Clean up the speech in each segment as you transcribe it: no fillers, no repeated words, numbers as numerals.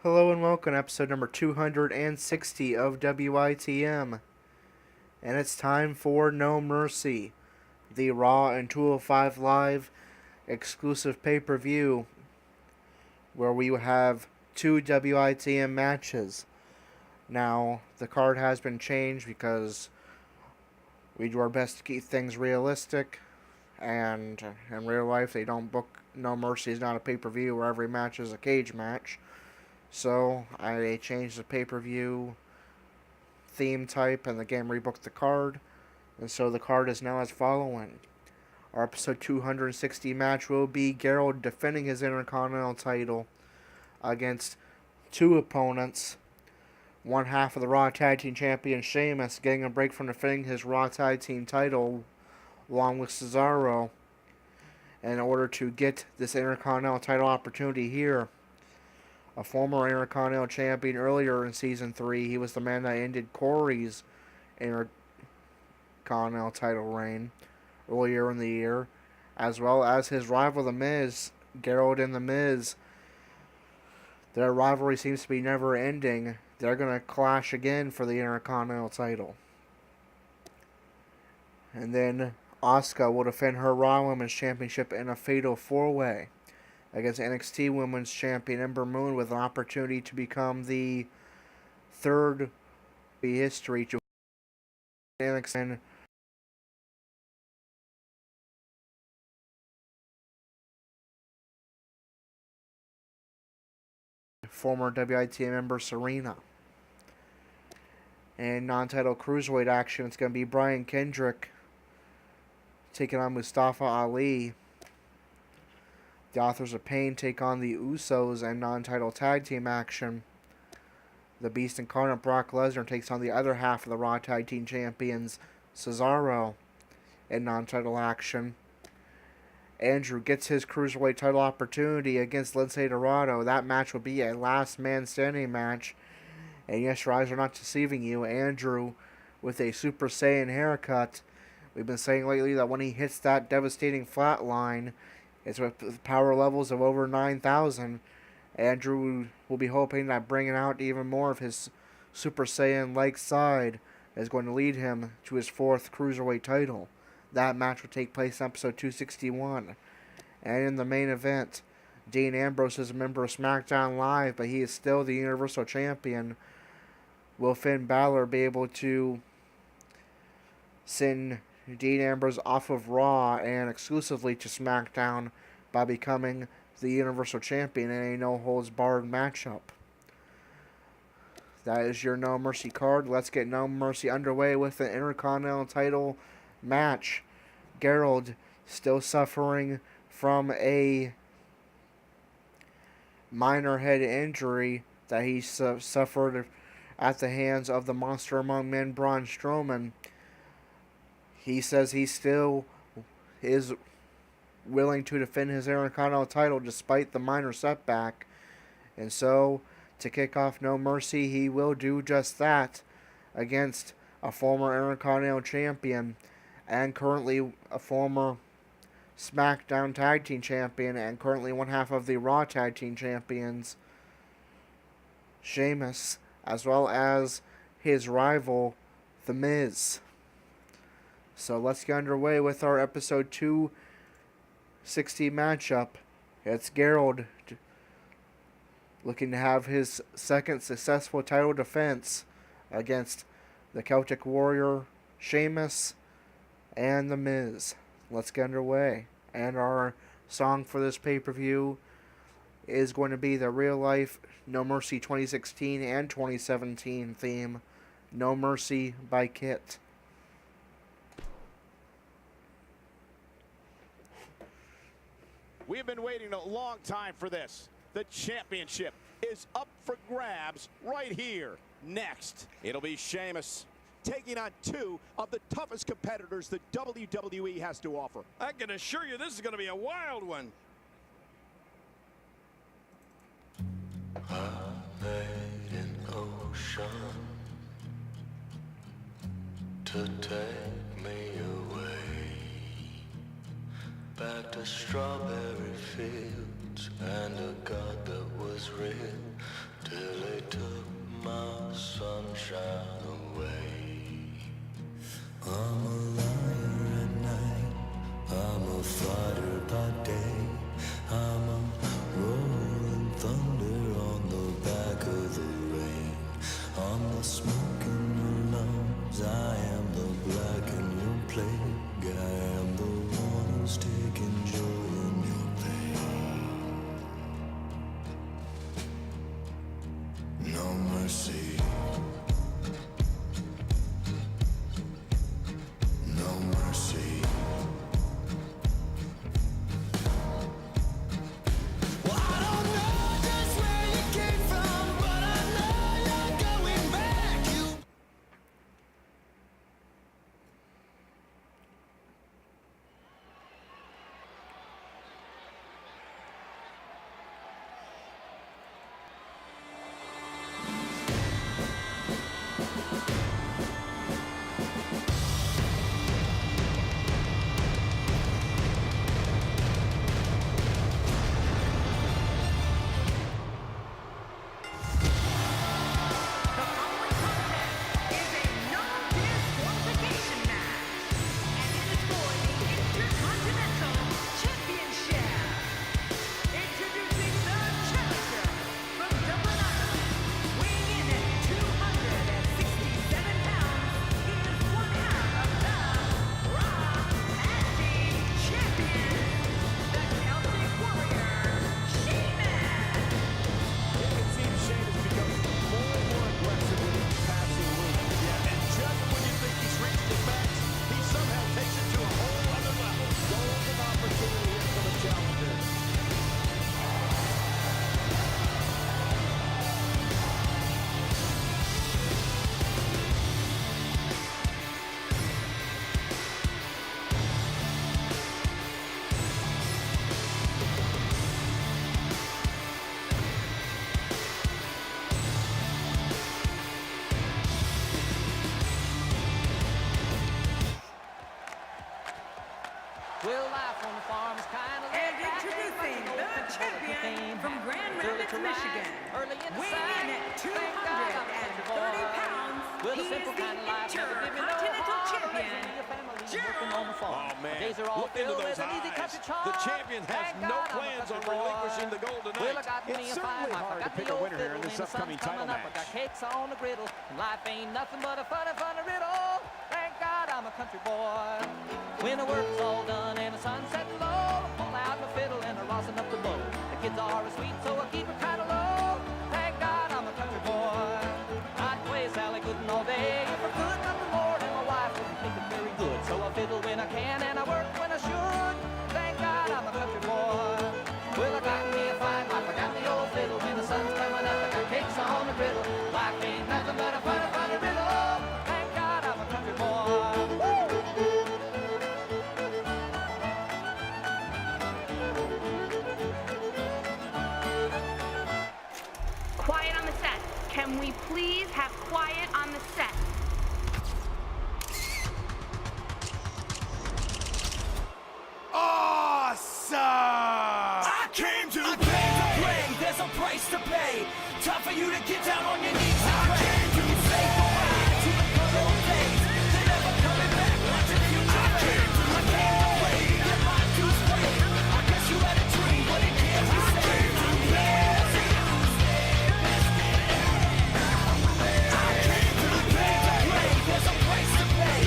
Hello and welcome to episode number 260 of WITM. And it's time for No Mercy, the Raw and 205 Live exclusive pay-per-view, where we have two WITM matches. Now, the card has been changed because we do our best to keep things realistic, and in real life they don't book No Mercy is not a pay-per-view where every match is a cage match. So I changed the pay-per-view theme type and the game rebooked the card. And so the card is now as following. Our episode 260 match will be Gerald defending his Intercontinental title against two opponents. One half of the Raw Tag Team Champion Sheamus getting a break from defending his Raw Tag Team title along with Cesaro in order to get this Intercontinental title opportunity here. A former Intercontinental Champion earlier in Season 3, he was the man that ended Corey's Intercontinental title reign earlier in the year, as well as his rival The Miz, Gerald and The Miz. Their rivalry seems to be never ending. They're going to clash again for the Intercontinental title. And then Asuka will defend her Raw Women's Championship in a fatal 4-way against NXT Women's Champion Ember Moon, with an opportunity to become the third in history to NXT former WITM member Serena. And non-title Cruiserweight action, it's going to be Brian Kendrick taking on Mustafa Ali. The Authors of Pain take on the Usos and non-title tag team action. The Beast Incarnate Brock Lesnar takes on the other half of the Raw Tag Team Champions, Cesaro, in non-title action. Andrew gets his Cruiserweight title opportunity against Lince Dorado. That match will be a last man standing match. And yes, your eyes are not deceiving you. Andrew with a Super Saiyan haircut. We've been saying lately that when he hits that devastating flatline, it's with power levels of over 9,000. Andrew will be hoping that bringing out even more of his Super Saiyan-like side is going to lead him to his fourth Cruiserweight title. That match will take place in episode 261. And in the main event, Dean Ambrose is a member of SmackDown Live, but he is still the Universal Champion. Will Finn Balor be able to send Dean Ambrose off of Raw and exclusively to SmackDown by becoming the Universal Champion in a no-holds-barred matchup? That is your No Mercy card. Let's get No Mercy underway with the Intercontinental title match. Gerald still suffering from a minor head injury that he suffered at the hands of the Monster Among Men, Braun Strowman. He says he still is willing to defend his Intercontinental title despite the minor setback. And so, to kick off No Mercy, he will do just that against a former Intercontinental Champion and currently a former SmackDown Tag Team Champion and currently one half of the Raw Tag Team Champions, Sheamus, as well as his rival, The Miz. So let's get underway with our episode 260 matchup. It's Gerald looking to have his second successful title defense against the Celtic Warrior, Sheamus, and The Miz. Let's get underway. And our song for this pay-per-view is going to be the Real Life No Mercy 2016 and 2017 theme, No Mercy by Kit. We've been waiting a long time for this. The championship is up for grabs right here. Next, it'll be Sheamus taking on two of the toughest competitors the WWE has to offer. I can assure you this is going to be a wild one. I made an ocean to take me away back to strawberry fields and a God that was real. till they took my sunshine away. I'm a liar at night, I'm a fighter by day, I'm a rolling thunder on the back of the rain. I'm the smoke in your lungs, I am the black in your plague, I am the one who's taking joy in your pain. No mercy. No mercy. Well, I don't know just where you came from, but I know you're going back. You Well, life on the farm is kind of And introducing the champion from Grand Rapids, Michigan, weighing in at 230 pounds, he is the Intercontinental Champion, Gerald. Oh, man. Days are all Look into filled those with an easy country eyes. charm. The champion has Thank no God I'm a plans on country boy. relinquishing the gold tonight. Well, I got me It's a fine certainly wife. I hard to got pick the a old winner here in fiddle this and the sun's upcoming title coming up. I got match. cakes on the griddle, and life ain't nothing but a funny, funny riddle. Thank God I'm a country boy. When the work's all done and the sun's setting low, I pull out my fiddle and I rosin up the bow. The kids are sweet, so I keep it kind of low. Thank God I'm a country boy. I'd play Sally Gooden all day if I could, not the Lord, and my wife wouldn't think it very good. So I fiddle when I can and I work when I should. Thank God I'm a country boy. Well, I got me a fine wife, I got the old fiddle. When the sun's coming up, I got cakes on the griddle. Life ain't nothing but a funny, funny riddle. Thank God I'm a country boy. Woo! Quiet on the set. Can we please have quiet on the set? Awesome! I came to play. There's a price to pay. Time for you to get down on your knees and pray. You say goodbye to the good old days. They're never coming back. Watch the future fade. I came to play. Get my dues paid. I guess you had a dream, but it can't be saved. I came to play. There's a price to pay.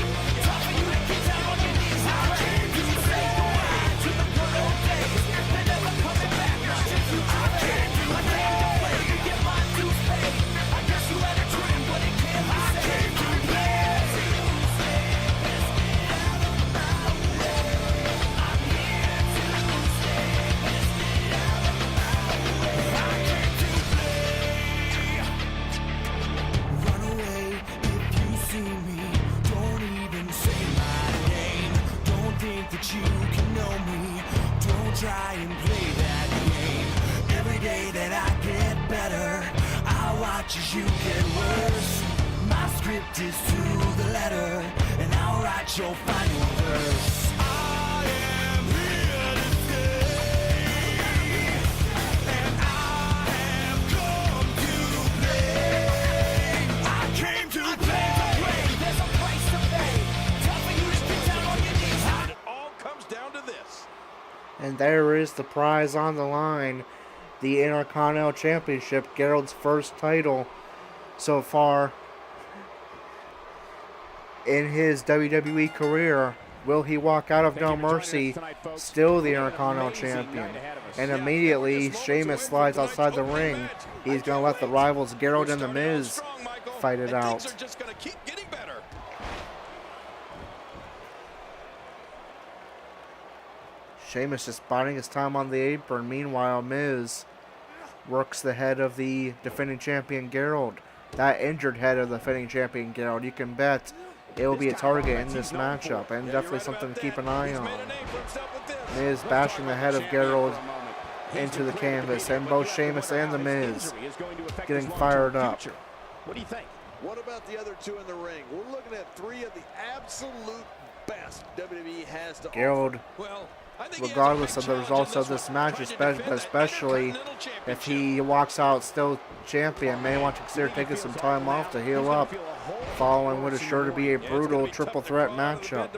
Time for you to get down on your knees and pray. You say goodbye to the good old days. They're never coming back. Watch the future fade. I came to play. Get my dues paid. I guess you had a dream, but it can't be saved. I came to play. Run away if you see me. Don't even say my name. Don't think that you can know me. Don't try and play that game. Every day that I get better, I watch as you get worse. My script is to the letter, and I'll write your final verse. I am here to stay, and I have come to And there is the prize on the line. The Intercontinental Championship, Gerald's first title so far in his WWE career. Will he walk out of No Mercy still the Intercontinental Champion? And immediately, Sheamus slides outside the ring. He's going to let the rivals Gerald and The Miz fight it out. Sheamus just biding his time on the apron. Meanwhile, Miz works the head of the defending champion Gerald. That injured head of the defending champion Gerald. You can bet it will be a target in this matchup, and definitely something to keep an eye on. Miz bashing the head of Gerald into the canvas, and both Sheamus and The Miz getting fired up. What do you think? What about the other two in the ring? We're looking at three of the absolute best WWE has to Gerald, regardless of the results of this match, especially if he walks out still champion, may want to consider taking some time off to heal up, following what is sure to be a brutal triple threat matchup.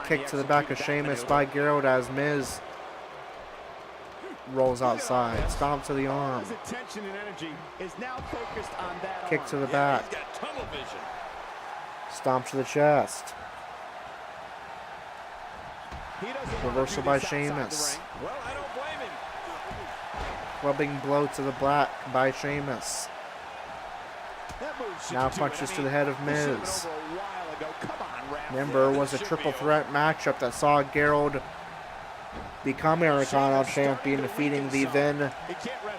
Kick to the back of Sheamus by Gerald as Miz rolls outside. Stomp to the arm. Kick to the back. Stomp to the chest. Reversal by Sheamus. Clubbing blow to the back by Sheamus. Now punches to the head of Miz. Remember, it was a triple threat matchup that saw Gerald become Intercontinental Champion, defeating the then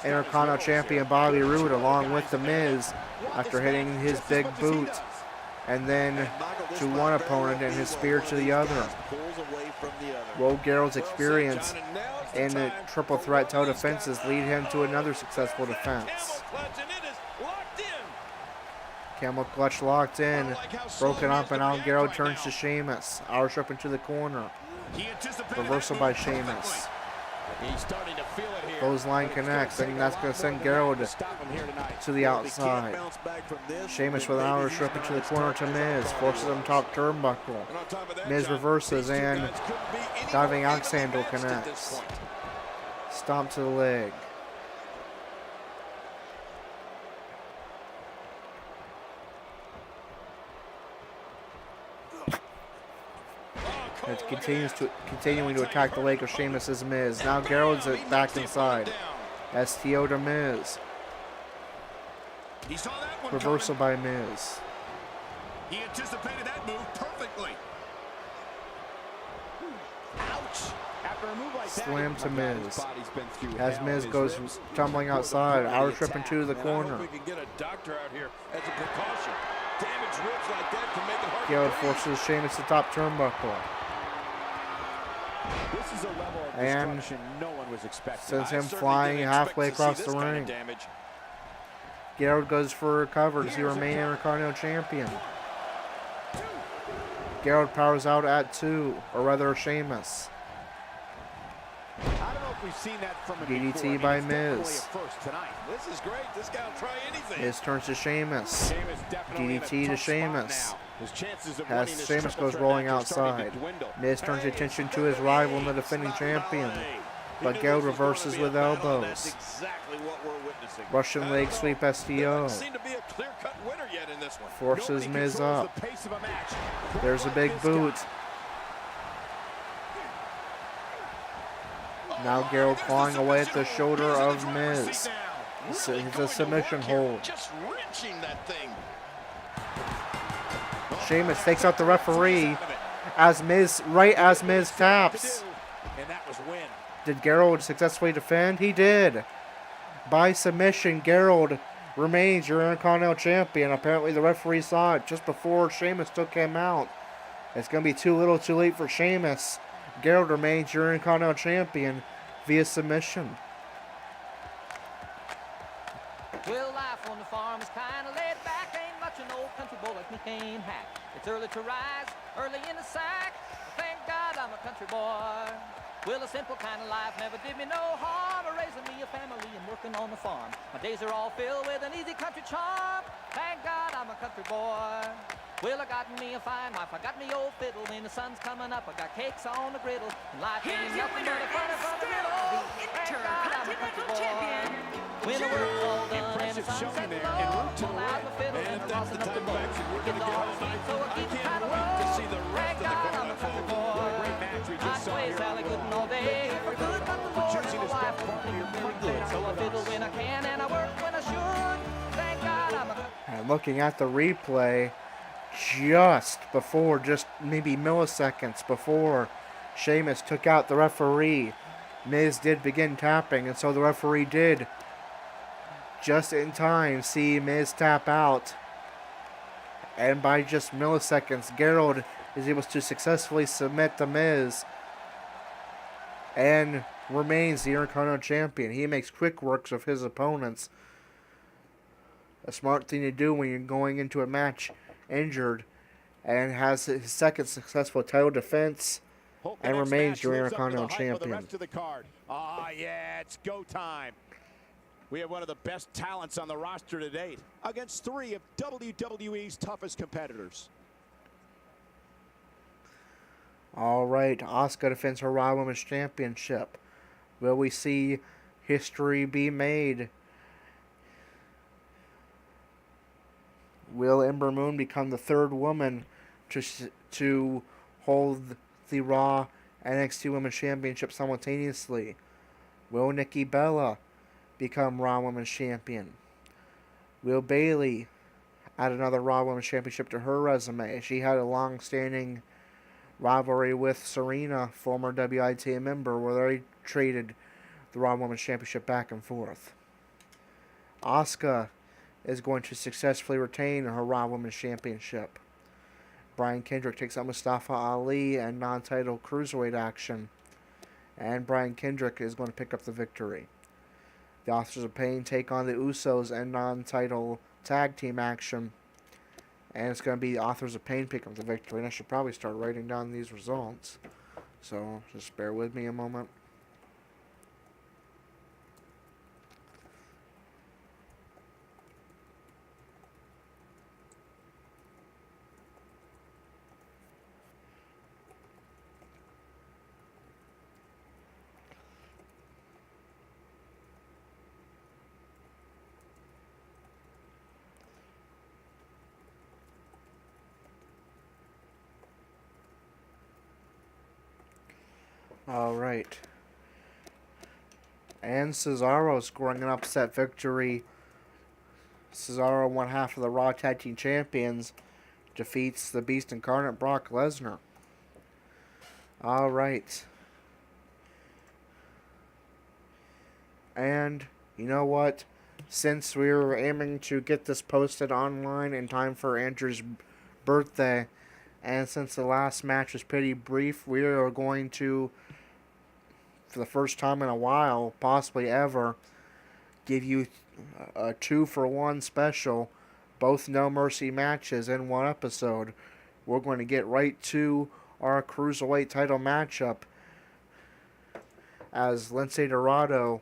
Intercontinental Champion Bobby Roode along with The Miz after hitting his big boot, and then to one opponent and his spear to the other. Will Gerald's experience in the triple threat toe defenses lead him to another successful defense? Camel clutch locked in, broken up, and now Gerald turns to Sheamus. Irish up into the corner. Reversal by Sheamus. Clothesline connects, and that's going to send Gerald to the outside. Sheamus with an Irish whip into the corner to Miz, forces him top turnbuckle. Miz reverses, and diving axe handle connects. Stomp to the leg. It continuing to attack the leg of Sheamus as Miz. Now Gerald's back inside. STO to Miz. Reversal by Miz. He anticipated that move perfectly. Ouch. After a move like Slam to Miz. As Miz goes tumbling outside. Irish whip into the corner. We can get a doctor out here as a precaution. Damaged ribs like that can make it hard. Gerald forces Sheamus to top turnbuckle. This is a level of and destruction no one was expecting. sends him flying halfway across the ring. Gerald goes for a recover to remain Intercontinental Champion. Gerald powers out at 2, or rather Sheamus. I don't know if we've seen that from him DDT before. by Miz. This is great. This guy will try anything. Miz turns to Sheamus. DDT to Sheamus. As Sheamus goes rolling outside. Miz turns attention to his rival and the defending champion. But Gerald reverses with elbows. Russian leg sweep STO. Forces Miz up. There's a big boot. Now Gerald clawing away at the shoulder of Miz. It's a submission hold. Sheamus takes out the referee as Miz taps. Did Gerald successfully defend? He did. By submission, Gerald remains your Intercontinental Champion. Apparently the referee saw it just before Sheamus took him out. It's going to be too little too late for Sheamus. Gerald remains your Intercontinental Champion via submission. Well, life on the farm is kind of laid back. Ain't much an old country boy like me can't hack. It's early to rise, early in the sack. Thank God I'm a country boy. Well, a simple kind of life never did me no harm. Raising me a family and working on the farm. My days are all filled with an easy country charm. Thank God I'm a country boy. Well, I got me a fine wife, I got me old fiddle. When the sun's coming up, I got cakes on the griddle. And life Here's ain't your nothing winner but a fun and from the still middle. the Thank God I'm a country Intercontinental boy. Champion, When the work's all done and the Impressive sun's showing setting there en low, route to the pull out ring. the fiddle And and if a that's rosin the up the type of bowl. action we're Kids gonna get all all sweet, night, so I I keep can't tight wait to see the roll. rest Thank of the God card I'm a country unfold. boy. What a great match we I'd just saw play here. Sally Gooden all day for good, but the Lord choosing and to my spend wife part of treat your me really Monday good. So I night with fiddle us. when I can and I work when I should. Thank God I'm a And looking at the replay, just maybe milliseconds before Sheamus took out the referee, Miz did begin tapping, and so the referee did just in time see Miz tap out. And by just milliseconds, Gerald is able to successfully submit the Miz and remains the Intercontinental Champion. He makes quick works of his opponents. A smart thing to do when you're going into a match injured, and has his second successful title defense Hope the and next remains match your lives up to the Intercontinental hype of the Champion. rest of the card. Ah, yeah, it's go time. We have one of the best talents on the roster to date against three of WWE's toughest competitors. All right, Asuka defends her Raw Women's Championship. Will we see history be made? Will Ember Moon become the third woman to hold the Raw NXT Women's Championship simultaneously? Will Nikki Bella become Raw Women's Champion? Will Bayley add another Raw Women's Championship to her resume? She had a long-standing rivalry with Serena, former WITM member, where they traded the Raw Women's Championship back and forth. Asuka is going to successfully retain her Raw Women's Championship. Brian Kendrick takes on Mustafa Ali in non-title Cruiserweight action, and Brian Kendrick is going to pick up the victory. The Authors of Pain take on the Usos in non-title tag team action, and it's going to be the Authors of Pain pick up the victory. And I should probably start writing down these results, so just bear with me a moment. Alright. And Cesaro scoring an upset victory. Cesaro, one half of the Raw Tag Team Champions, defeats the Beast Incarnate Brock Lesnar. Alright. And, you know what? Since we were aiming to get this posted online in time for Andrew's birthday, and since the last match was pretty brief, we are going to, for the first time in a while, possibly ever, give you a 2-for-1 special, both No Mercy matches in one episode. We're going to get right to our Cruiserweight title matchup as Lince Dorado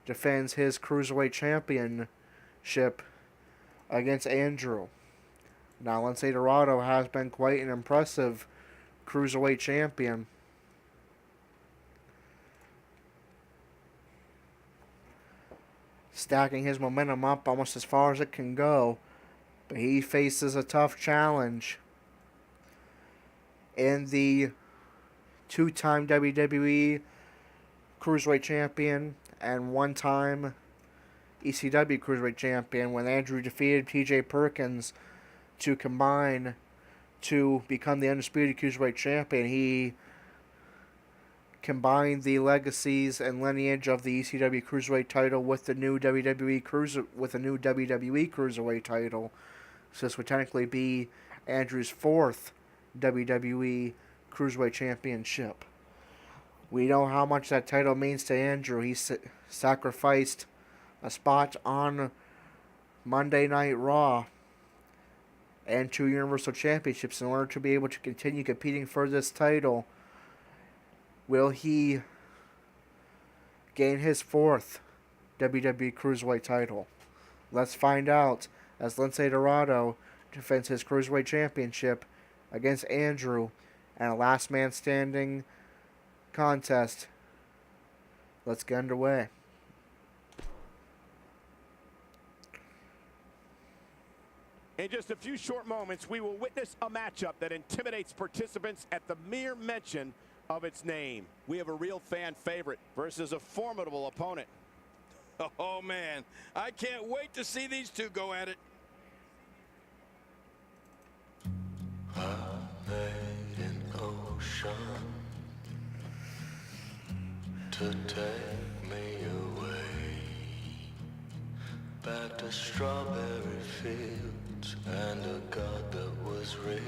defends his Cruiserweight Championship against Andrew. Now, Lince Dorado has been quite an impressive Cruiserweight champion. Stacking his momentum up almost as far as it can go. But he faces a tough challenge in the two-time WWE Cruiserweight champion and one-time ECW Cruiserweight champion when Andrew defeated TJ Perkins to combine to become the undisputed Cruiserweight champion. He combined the legacies and lineage of the ECW Cruiserweight title with the new WWE Cruiserweight title. So this would technically be Andrew's fourth WWE Cruiserweight Championship. We know how much that title means to Andrew. He sacrificed a spot on Monday Night Raw and 2 Universal Championships in order to be able to continue competing for this title. Will he gain his fourth WWE Cruiserweight title? Let's find out as Lince Dorado defends his Cruiserweight Championship against Andrew and a last man standing contest. Let's get underway. In just a few short moments, we will witness a matchup that intimidates participants at the mere mention of its name. We have a real fan favorite versus a formidable opponent. Oh, man. I can't wait to see these two go at it. I made an ocean to take me away back to strawberry fields and a God that was real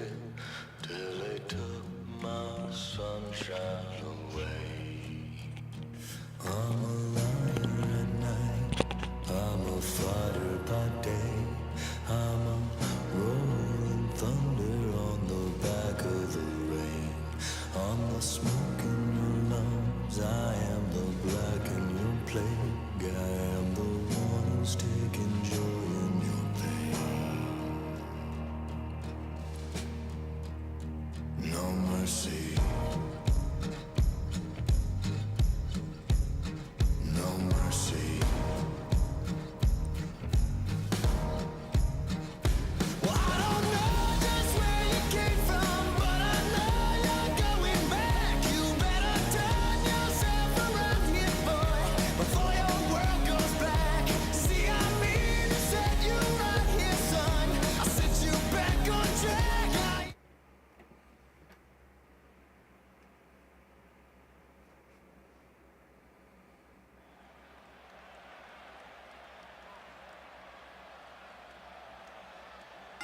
till they took my sunshine away. I'm a liar at night, I'm a fighter by day, I'm a rolling thunder on the back of the rain. I'm the smoke in your lungs, I am the black in your plague, I am the one who's taking joy in your pain. No mercy. No mercy. Well, I don't know just where you came from, but I know you're going back. You better turn yourself around here, boy, before your world goes black. See, I mean to set you right here, son. I'll set you back on track.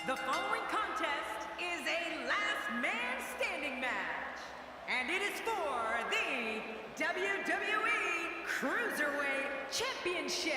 The following contest is a last man standing match, and it is for the WWE Cruiserweight Championship.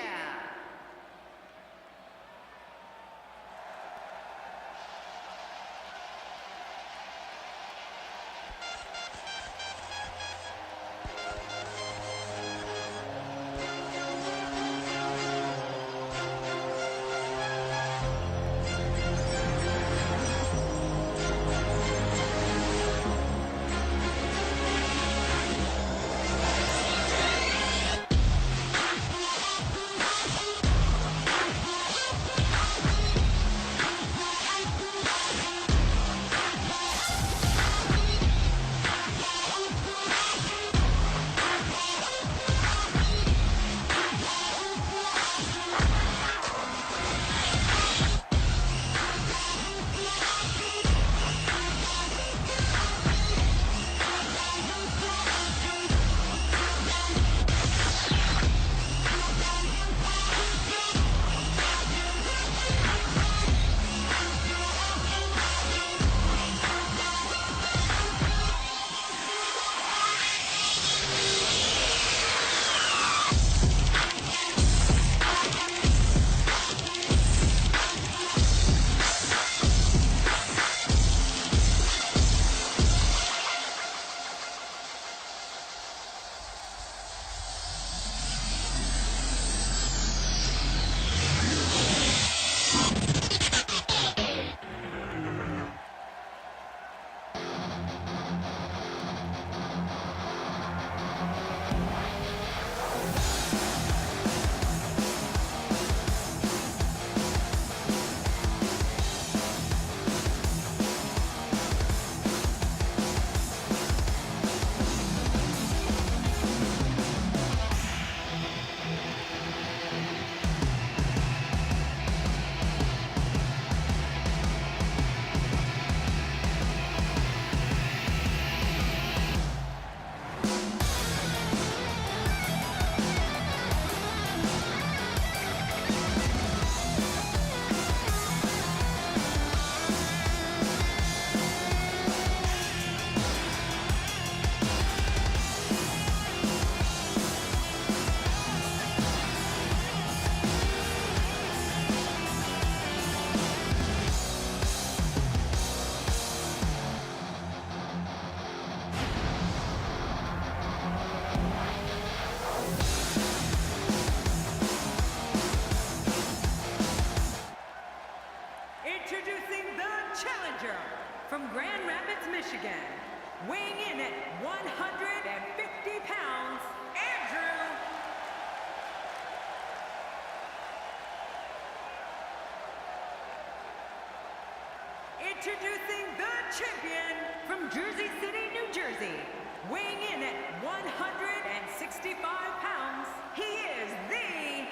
165 pounds, he is the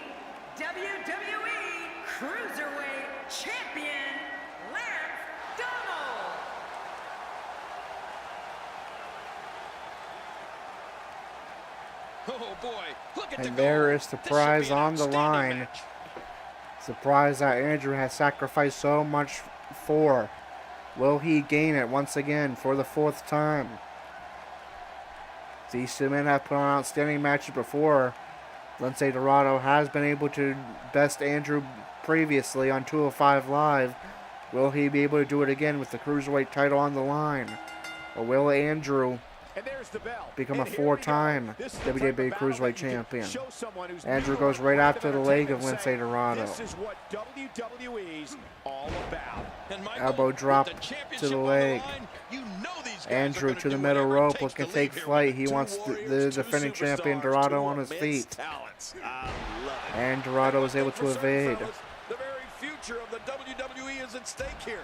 WWE Cruiserweight Champion, Lance Donald. Oh boy, look at the And there goal. is the This should prize be an on the outstanding line. match. Surprise that Andrew has sacrificed so much for. Will he gain it once again for the 4th time? These two men have put on outstanding matches before. Lindsay Dorado has been able to best Andrew previously on 205 Live. Will he be able to do it again with the Cruiserweight title on the line? Or will Andrew And there's the bell. become a And here we go. 4-time This is the type WWE of battle Cruiserweight that you can champion? show someone who's Andrew never goes right run after into the a leg team of and Lindsay say, Dorado. This is what WWE's all about. And Michael, Elbow with drop the to championship the on leg. line, you know these guys are Andrew gonna to the do middle whatever it rope, takes looking to to take leave here flight. with He two wants warriors, the two defending champion superstars, Dorado two on his immense feet. talents. I love it. And Dorado is able to evade. The very future of the WWE is at stake here.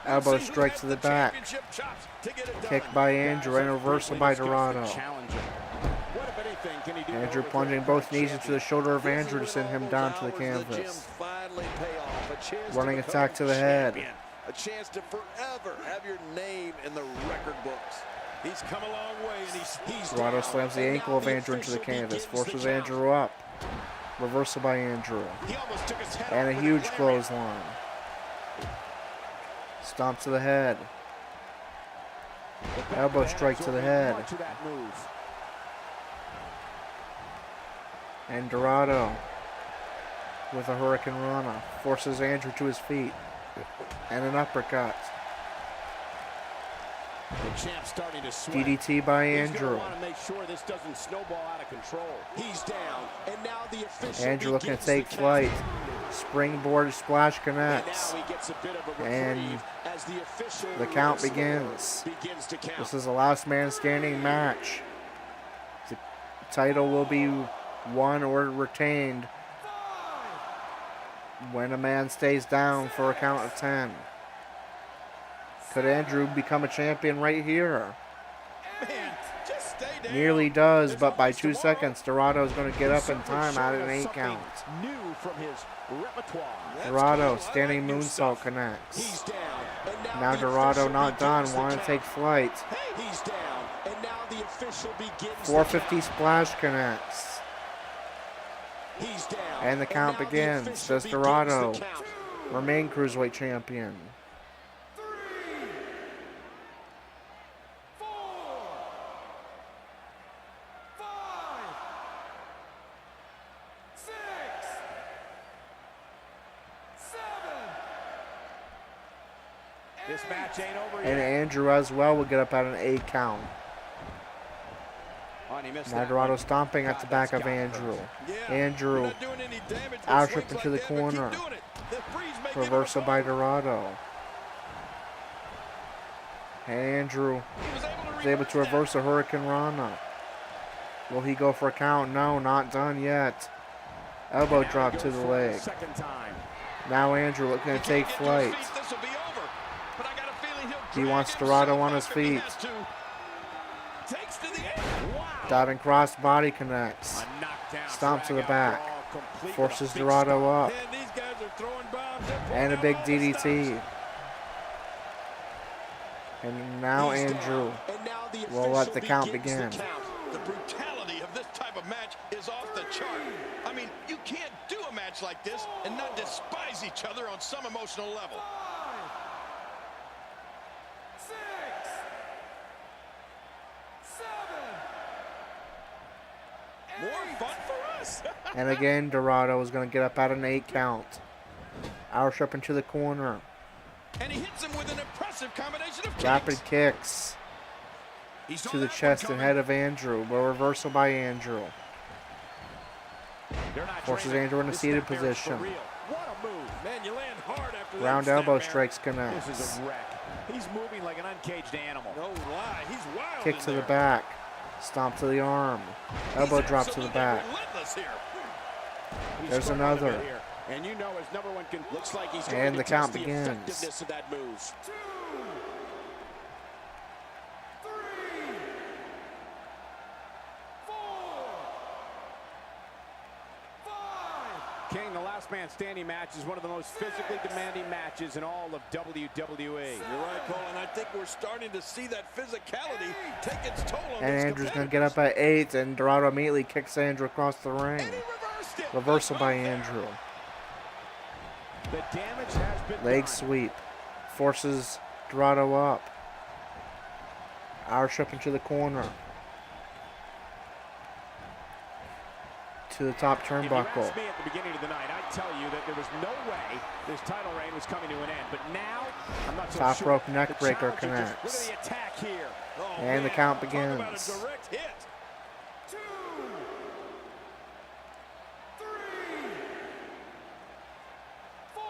Elbow We'll see who strike has to the back. championship chops to get it Kick done. by Andrew and a reversal by Dorado. Challenger. What, if anything, can he do to Andrew overthrow plunging the both current knees into the shoulder of This is Andrew to when send all him those down to the hours in the gym canvas. finally pay off. A chance Running to attack to the head. champion. A chance to forever have your name in the record books. He's come a long way, and he's Dorado down. slams the And ankle now of the Andrew into the official canvas, begins the forces count. Andrew up. Reversal by Andrew. He almost took his head And a off with huge lariat. clothesline. Stomp to the head. Elbow strike to the head. Much of that move. And Dorado with a Hurricane Rana forces Andrew to his feet. And an uppercut. The champ's starting to sweat. DDT by He's Andrew. gonna want to make sure this doesn't snowball out of control. He's down, and now the official Andrew looking to begins take the flight. count. Springboard splash And connects. now he gets a bit of a reprieve And as the official the count whistle begins. begins to count. This is a last man standing match. The title will be won or retained when a man stays down for a count of 10. Could Andrew become a champion right here? Man, just stay down. Nearly does, There's but by always 2 tomorrow. seconds, Dorado is going to get up in Certainly time out of showing an us 8 count. something new from his repertoire. That's Dorado cool. I standing like new moonsault stuff. connects. He's down, and Now the Dorado official not done, begins the want to count. take flight. He's down, and now the official begins 450 the splash connects. count. He's down, And the count now the begins. official Does begins Dorado the count. remain Cruiserweight champion? 3, 4, 5, 6, 7. This match ain't over And yet. Andrew as well will get up at an 8 count. Oh, and he missed Now that Dorado one. stomping at the back of Andrew. Andrew You're not doing any damage with out swings trip into like the that, but keep corner. doing it. The breeze may give him a Reversal by call. Dorado. And Andrew He was able to is able to reverse reverse a Hurricane Rana. Will he go for a count? No, not done yet. Elbow Now he drop goes to the for it a leg. second time. Now Andrew looking to that. take He can't get to his flight. feet, this'll be over. But I got a feeling he'll He drag wants himself Dorado on up his if he feet. has to. Takes to the air. Wow. Diving cross body connects. A knockdown. Stomp to the drag out back. brawl, complete with a Forces big Dorado up. Man, these guys are throwing bombs. They're pulling And a out big all the DDT. stops. And now He's down, Andrew and now the will let official the count begins the begin. count. The brutality of this type of match is off the chart. I mean, you can't do a match like this and not despise each other on some emotional level. 6, 7. More fun for us. And again, Dorado is going to get up at an 8 count. Irish up into the corner. And he hits him with an impressive combination of kicks. Rapid kicks He's to on the that one chest and coming. head of Andrew. A reversal by Andrew. They're not Forces training. Andrew in a This seated snap here is for position. real. What a move. Man, you land hard after that Round snap elbow there. strikes This connects. is a wreck. He's moving like an uncaged animal. No lie, he's wild Kick in to the there. back. Stomp to the arm. Elbow He's drop to the absolutely back. relentless here. He's There's struck quite a bit another. here. And you know his number one looks like he's And going the to count test the begins. effectiveness of that move. 2, 3, King, the last man standing match is one of the most physically demanding matches in all of WWE. You're right, Cole, and I think we're starting to see that physicality take its toll on And these Andrew's going to get up at 8, and Dorado immediately kicks Andrew across the ring. And he reversed it. Reversal by Andrew. The damage has been Leg done. sweep. Forces Dorado up. Roush up into the corner. To the top If you turnbuckle. asked me at the beginning of the night, I'd tell you that there was no way this title reign was coming to an end. But now, I'm not so Top sure. rope neck The breaker challenger just- connects. Look at the attack here. Oh, And the man, count talk about begins. a direct hit. 2, 3, 4,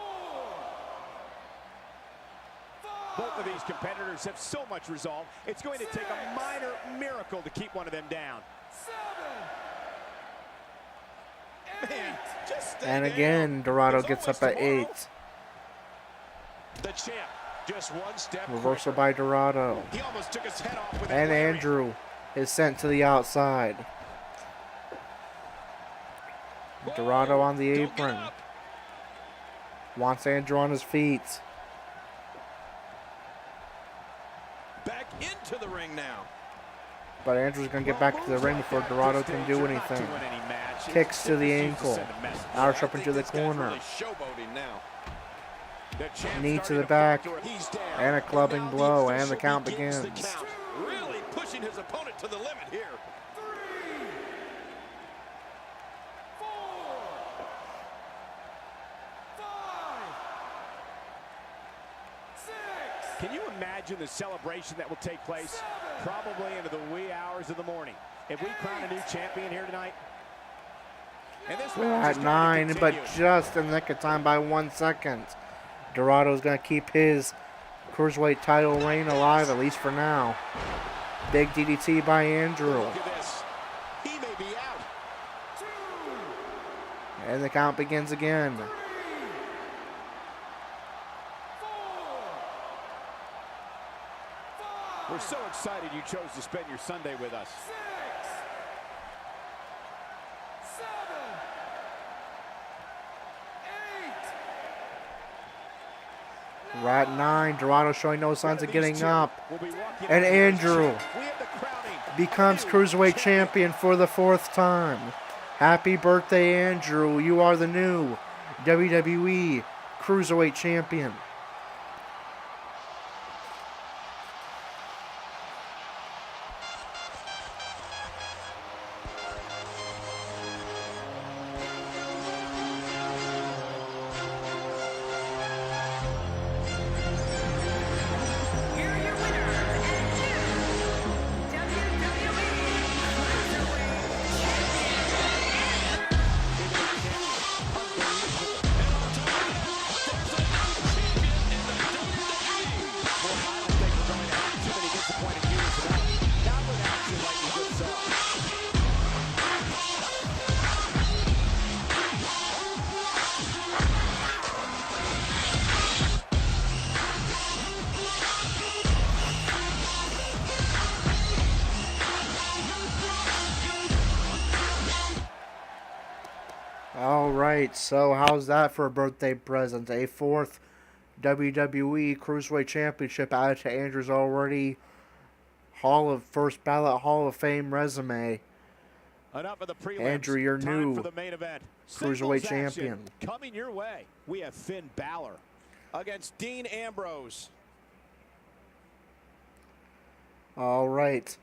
5. Both of these competitors have so much resolve. It's going to take a minor miracle to keep one of them down. 7, Man, just stay And down. again, Dorado There's gets up always at tomorrow. 8. The champ, just one step Reversal quicker. by Dorado. He almost took his head off with that And lariat. Andrew is sent to the outside. Dorado on the Don't get apron. up. Wants Andrew on his feet. Back into the ring now. But Andrew's going to get back to the ring before Dorado can do anything. Kicks to the ankle. Roush up into the This guy's corner. really showboating now. Knee to the back. He's down. And a clubbing now the blow. And the official count begins the begins. count. Really pushing his opponent to the limit here. 3, 4, 5, 6. Can you imagine the celebration that will take place? Probably into the wee hours of the morning. If we crown a new champion here tonight. And this We're match at is going to 9, but continue. just in the nick of time by 1 second. Dorado's going to keep his Cruiserweight title reign alive, at least for now. Big DDT by Andrew. Look at this. He may be out. 2, And the count begins again. 3, 4, 5, We're so excited you chose to spend your Sunday with us. 6, 7, 8. We're at 9. Dorado showing no signs of getting up. We'll be walking And out here. Andrew We have the crowning. becomes Cruiserweight champion for the 4th time. Happy birthday, Andrew. You are the new WWE Cruiserweight champion. Here are your winners and new WWE Cruiserweight Champion. All right, so how's that for a birthday present? A 4th WWE Cruiserweight Championship added to Andrew's already first ballot Hall of Fame resume. Enough of the prelims. Andrew, your Time new for the main event. Cruiserweight Singles action champion. coming your way. We have Finn Balor against Dean Ambrose. All right.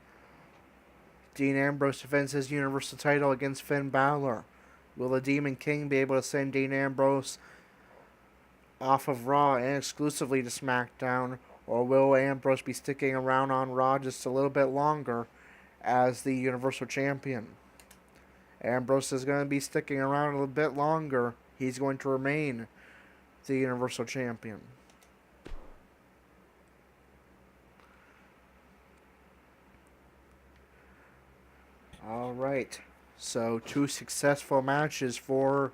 Dean Ambrose defends his Universal title against Finn Balor. Will the Demon King be able to send Dean Ambrose off of Raw and exclusively to SmackDown? Or will Ambrose be sticking around on Raw just a little bit longer as the Universal Champion? Ambrose is going to be sticking around a little bit longer. He's going to remain the Universal Champion. All right. So 2 successful matches for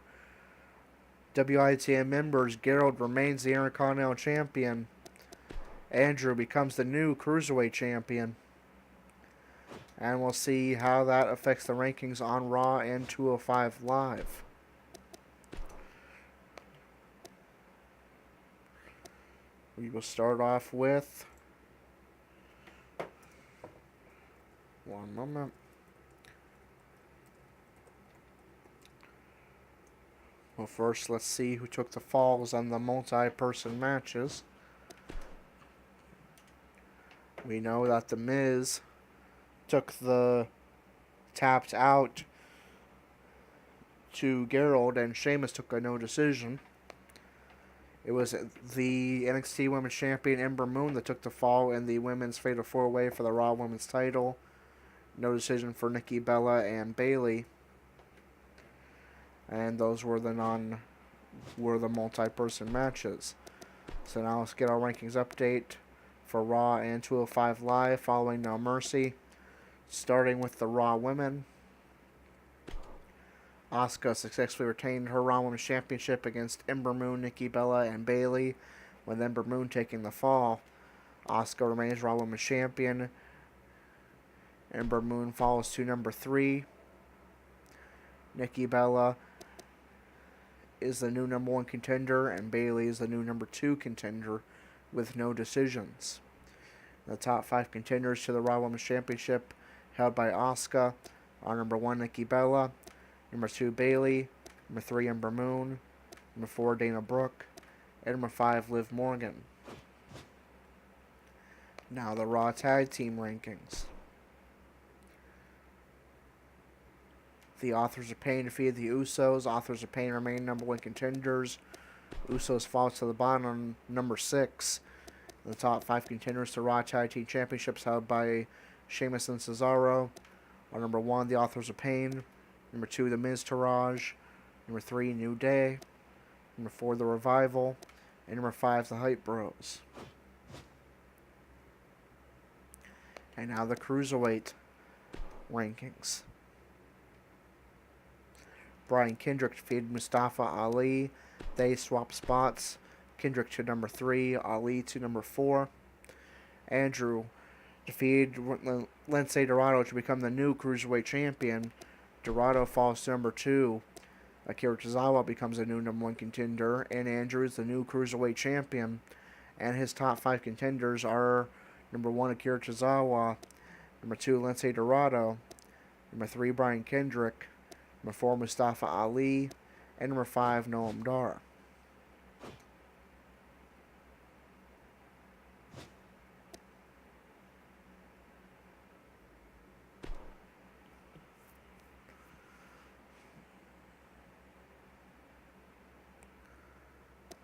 WITM members. Gerald remains the Intercontinental Champion. Andrew becomes the new Cruiserweight Champion. And we'll see how that affects the rankings on Raw and 205 Live. We will start off with... One moment. Well, first, let's see who took the falls on the multi-person matches. We know that The Miz took the tapped out to Gerald, and Sheamus took a no decision. It was the NXT Women's Champion Ember Moon that took the fall in the Women's Fatal 4-Way for the Raw Women's title. No decision for Nikki Bella and Bayley. And those were the multi-person matches. So now let's get our rankings update for Raw and 205 Live following No Mercy. Starting with the Raw women. Asuka successfully retained her Raw Women's Championship against Ember Moon, Nikki Bella, and Bayley, with Ember Moon taking the fall. Asuka remains Raw Women's Champion. Ember Moon falls to number 3. Nikki Bella is the new number 1 contender, and Bayley is the new number 2 contender with no decisions. The top 5 contenders to the Raw Women's Championship held by Asuka are number 1 Nikki Bella, number 2 Bayley, number 3 Ember Moon, number 4 Dana Brooke, and number 5 Liv Morgan. Now the Raw Tag Team rankings. The Authors of Pain defeated the Usos. Authors of Pain remain number 1 contenders. Usos fall to the bottom on number 6. The top 5 contenders to Raw Tag Team Championships held by Sheamus and Cesaro are number 1, the Authors of Pain, number 2, the Miz Taraj, number 3, New Day, number 4, the Revival, and number 5, the Hype Bros. And now the Cruiserweight rankings. Brian Kendrick defeated Mustafa Ali. They swapped spots. Kendrick to number 3, Ali to number 4. Andrew defeated Lindsay Dorado to become the new Cruiserweight champion. Dorado falls to number 2. Akira Tozawa becomes the new number 1 contender, and Andrew is the new Cruiserweight champion. And his top 5 contenders are number 1, Akira Tozawa, number 2, Lindsay Dorado, number 3, Brian Kendrick, number 4, Mustafa Ali, and number 5, Noam Dar.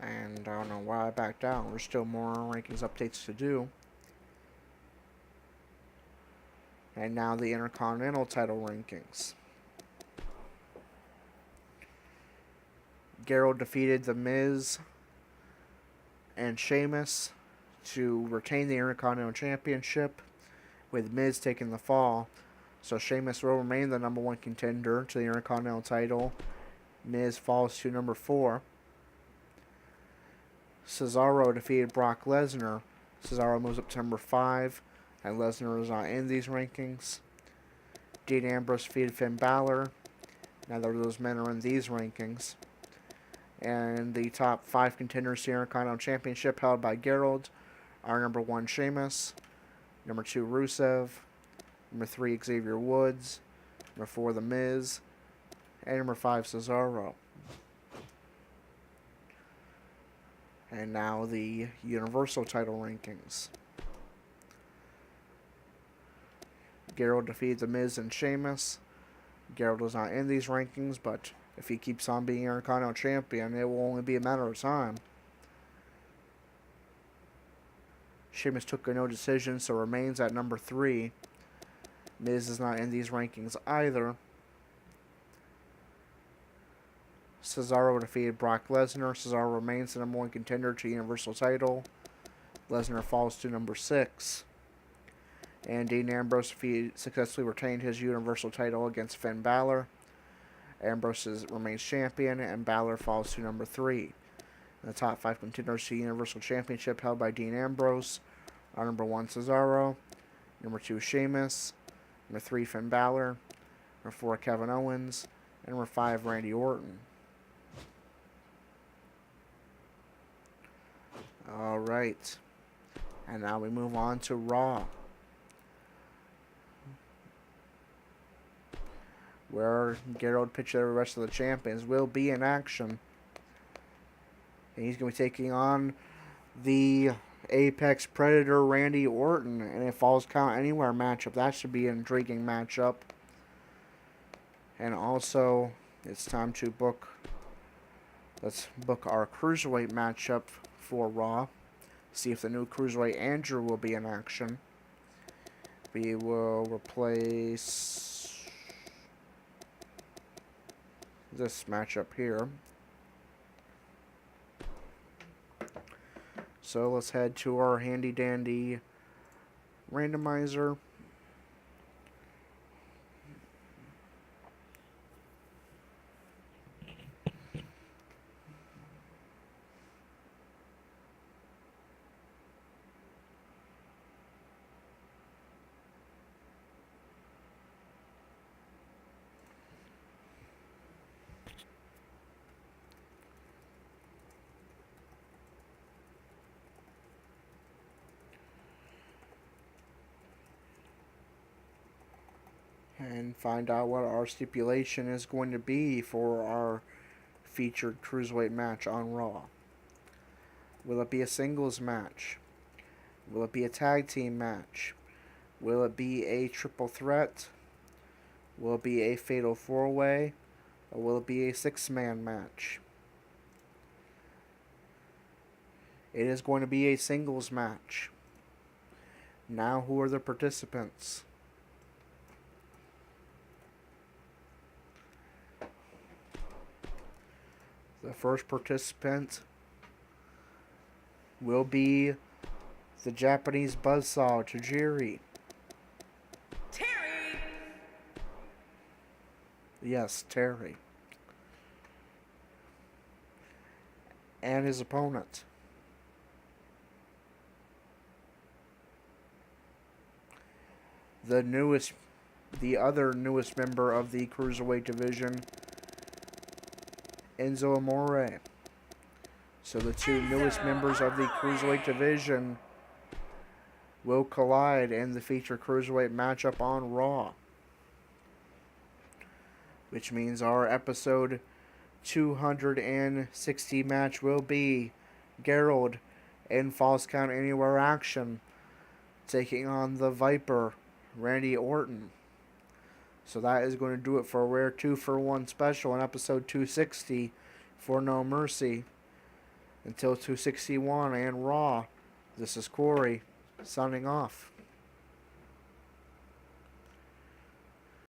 And I don't know why I backed down. There's still more rankings updates to do. And now the Intercontinental title rankings. Gerald defeated The Miz and Sheamus to retain the Intercontinental Championship, with Miz taking the fall. So Sheamus will remain the number 1 contender to the Intercontinental title. Miz falls to number 4. Cesaro defeated Brock Lesnar. Cesaro moves up to number 5, and Lesnar is not in these rankings. Dean Ambrose defeated Finn Balor. Neither of those men are in these rankings. And the top 5 contenders to the Intercontinental Championship held by Gerald are number 1 Sheamus, number 2 Rusev, number 3 Xavier Woods, number 4 The Miz, and number 5 Cesaro. And now the Universal title rankings. Gerald defeated The Miz and Sheamus. Gerald is not in these rankings, but if he keeps on being Intercontinental Champion, it will only be a matter of time. Sheamus took a no decision, so remains at number 3. Miz is not in these rankings either. Cesaro defeated Brock Lesnar. Cesaro remains the number 1 contender to the Universal title. Lesnar falls to number 6. And Dean Ambrose successfully retained his Universal title against Finn Balor. Ambrose remains champion, and Balor falls to number 3. The top 5 contenders to the Universal Championship held by Dean Ambrose are number 1 Cesaro, number 2 Sheamus, number 3 Finn Balor, number 4 Kevin Owens, and number 5 Randy Orton. Alright. And now we move on to Raw, where Gerald, pitcher of the rest of the champions, will be in action. And he's going to be taking on the Apex Predator Randy Orton in a Falls Count Anywhere matchup. That should be an intriguing matchup. And also, it's time to book. Let's book our Cruiserweight matchup for Raw. See if the new Cruiserweight Andrew will be in action. We will replace this matchup here. So let's head to our handy dandy randomizer. And find out what our stipulation is going to be for our featured Cruiserweight match on Raw. Will it be a singles match? Will it be a tag team match? Will it be a triple threat? Will it be a fatal 4-way? Or will it be a 6-man match? It is going to be a singles match. Now, who are the participants? The first participant will be the Japanese buzzsaw, Tajiri. Terry! Yes, Terry. And his opponent. The other newest member of the Cruiserweight division, Enzo Amore. So the two newest members of the Cruiserweight division will collide in the featured Cruiserweight matchup on Raw. Which means our episode 260 match will be Gerald in Falls Count Anywhere action, taking on the Viper, Randy Orton. So that is going to do it for a rare 2-for-1 special in episode 260 for No Mercy. Until 261 and Raw, this is Corey, signing off.